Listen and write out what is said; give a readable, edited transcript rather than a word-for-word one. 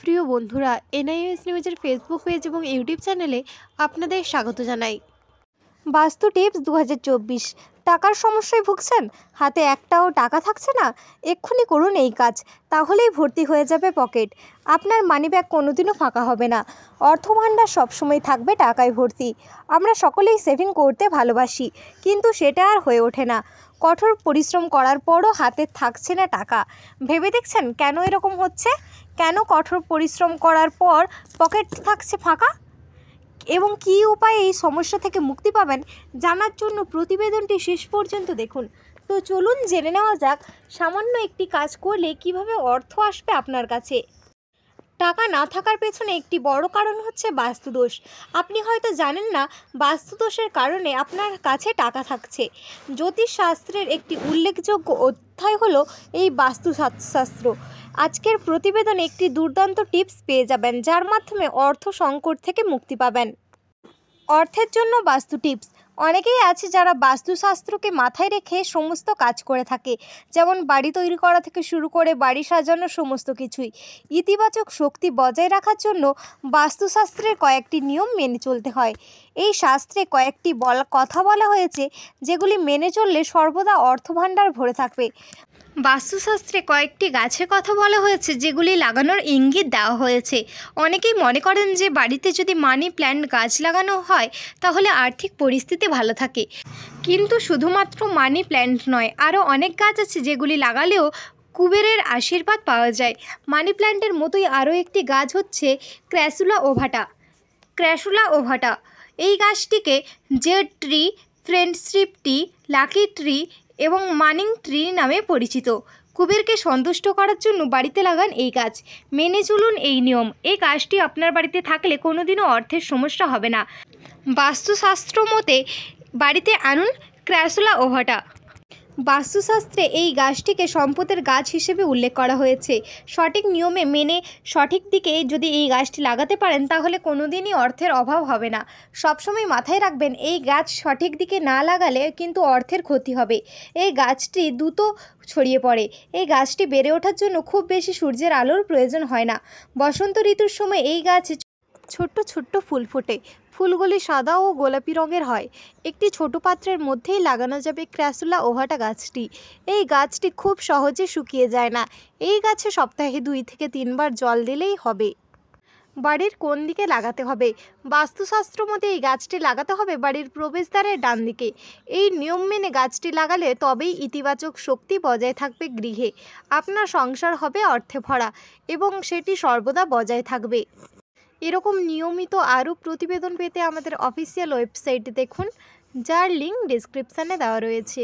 প্রিয় বন্ধুরা, এনআইএস নিউজের ফেসবুক পেজ এবং ইউটিউব চ্যানেলে আপনাদের স্বাগত জানাই। বাস্তু টিপস 2024। টাকার সমস্যায় ভুগছেন? হাতে একটাও টাকা থাকছে না? এক্ষুনি করুন এই কাজ, তাহলেই ভর্তি হয়ে যাবে পকেট। আপনার মানিব্যাগ কোনোদিনও ফাঁকা হবে না। অর্থভাণ্ডার সবসময় থাকবে টাকায় ভর্তি। আমরা সকলেই সেভিং করতে ভালোবাসি, কিন্তু সেটা আর হয়ে ওঠে না। কঠোর পরিশ্রম করার পরও হাতে থাকছে না টাকা। ভেবে দেখছেন কেন এরকম হচ্ছে? কেন কঠোর পরিশ্রম করার পর পকেট থাকছে ফাঁকা? এবং কী উপায়ে এই সমস্যা থেকে মুক্তি পাবেন জানার জন্য প্রতিবেদনটি শেষ পর্যন্ত দেখুন। তো চলুন জেনে নেওয়া যাক সামান্য একটি কাজ করলে কিভাবে অর্থ আসবে আপনার কাছে। টাকা না থাকার পেছনে একটি বড় কারণ হচ্ছে বাস্তুদোষ। আপনি হয়তো জানেন না, বাস্তুদোষের কারণে আপনার কাছে টাকা থাকছে। জ্যোতিষশাস্ত্রের একটি উল্লেখযোগ্য অধ্যায় হলো এই বাস্তুশাস্ত্র। আজকের প্রতিবেদনে একটি দুর্দান্ত টিপস পেয়ে যাবেন, যার মাধ্যমে অর্থ সংকট থেকে মুক্তি পাবেন। অর্থের জন্য বাস্তু টিপস। অনেকেই আছে যারা বাস্তুশাস্ত্রকে মাথায় রেখে সমস্ত কাজ করে থাকে, যেমন বাড়ি তৈরি করা থেকে শুরু করে বাড়ি সাজানোর সমস্ত কিছুই। ইতিবাচক শক্তি বজায় রাখার জন্য বাস্তুশাস্ত্রের কয়েকটি নিয়ম মেনে চলতে হয়। এই শাস্ত্রে কয়েকটি কথা বলা হয়েছে, যেগুলি মেনে চললে সর্বদা অর্থভাণ্ডার ভরে থাকবে। বাস্তুশাস্ত্রে কয়েকটি গাছের কথা বলা হয়েছে, যেগুলি লাগানোর ইঙ্গিত দেওয়া হয়েছে। অনেকেই মনে করেন যে বাড়িতে যদি মানি প্ল্যান্ট গাছ লাগানো হয় তাহলে আর্থিক পরিস্থিতি ভালো থাকে, কিন্তু শুধুমাত্র মানি প্ল্যান্ট নয়, আরও অনেক গাছ আছে যেগুলি লাগালেও কুবেরের আশীর্বাদ পাওয়া যায়। মানি প্ল্যান্টের মতোই আরও একটি গাছ হচ্ছে ক্র্যাসুলা ওভাটা। এই গাছটিকে Z tree, friendship tree, lucky tree এবং মানিং ট্রি নামে পরিচিত। কুবেরকে সন্তুষ্ট করার জন্য বাড়িতে লাগান এই গাছ। মেনে চলুন এই নিয়ম। এই গাছটি আপনার বাড়িতে থাকলে কোনোদিনও অর্থের সমস্যা হবে না। বাস্তুশাস্ত্র মতে বাড়িতে আনুন ক্র্যাসুলা ওভাটা। বাস্তুশাস্ত্রে এই গাছটিকে সম্পদের গাছ হিসেবে উল্লেখ করা হয়েছে। সঠিক নিয়মে মেনে সঠিক দিকে যদি এই গাছটি লাগাতে পারেন তাহলে কোনোদিনই অর্থের অভাব হবে না। সবসময় মাথায় রাখবেন, এই গাছ সঠিক দিকে না লাগালে কিন্তু অর্থের ক্ষতি হবে। এই গাছটি দ্রুত ছড়িয়ে পড়ে। এই গাছটি বেড়ে ওঠার জন্য খুব বেশি সূর্যের আলোর প্রয়োজন হয় না। বসন্ত ঋতুর সময় এই গাছে ছোট্ট ছোট্ট ফুল ফোটে। ফুলগুলি সাদা ও গোলাপি রঙের হয়। একটি ছোট পাত্রের মধ্যেই লাগানো যাবে ক্র্যাসুলা ওভাটা গাছটি। এই গাছটি খুব সহজে শুকিয়ে যায় না। এই গাছে সপ্তাহে 2 থেকে 3 বার জল দিলেই হবে। বাড়ির কোন দিকে লাগাতে হবে? বাস্তুশাস্ত্র মতে এই গাছটি লাগাতে হবে বাড়ির প্রবেশদ্বারের ডান দিকে। এই নিয়ম মেনে গাছটি লাগালে তবেই ইতিবাচক শক্তি বজায় থাকবে গৃহে। আপনার সংসার হবে অর্থে ভরা এবং সেটি সর্বদা বজায় থাকবে। এরকম নিয়মিত আরও প্রতিবেদন পেতে আমাদের অফিসিয়াল ওয়েবসাইট দেখুন, যার লিঙ্ক ডেসক্রিপশানে দেওয়া রয়েছে।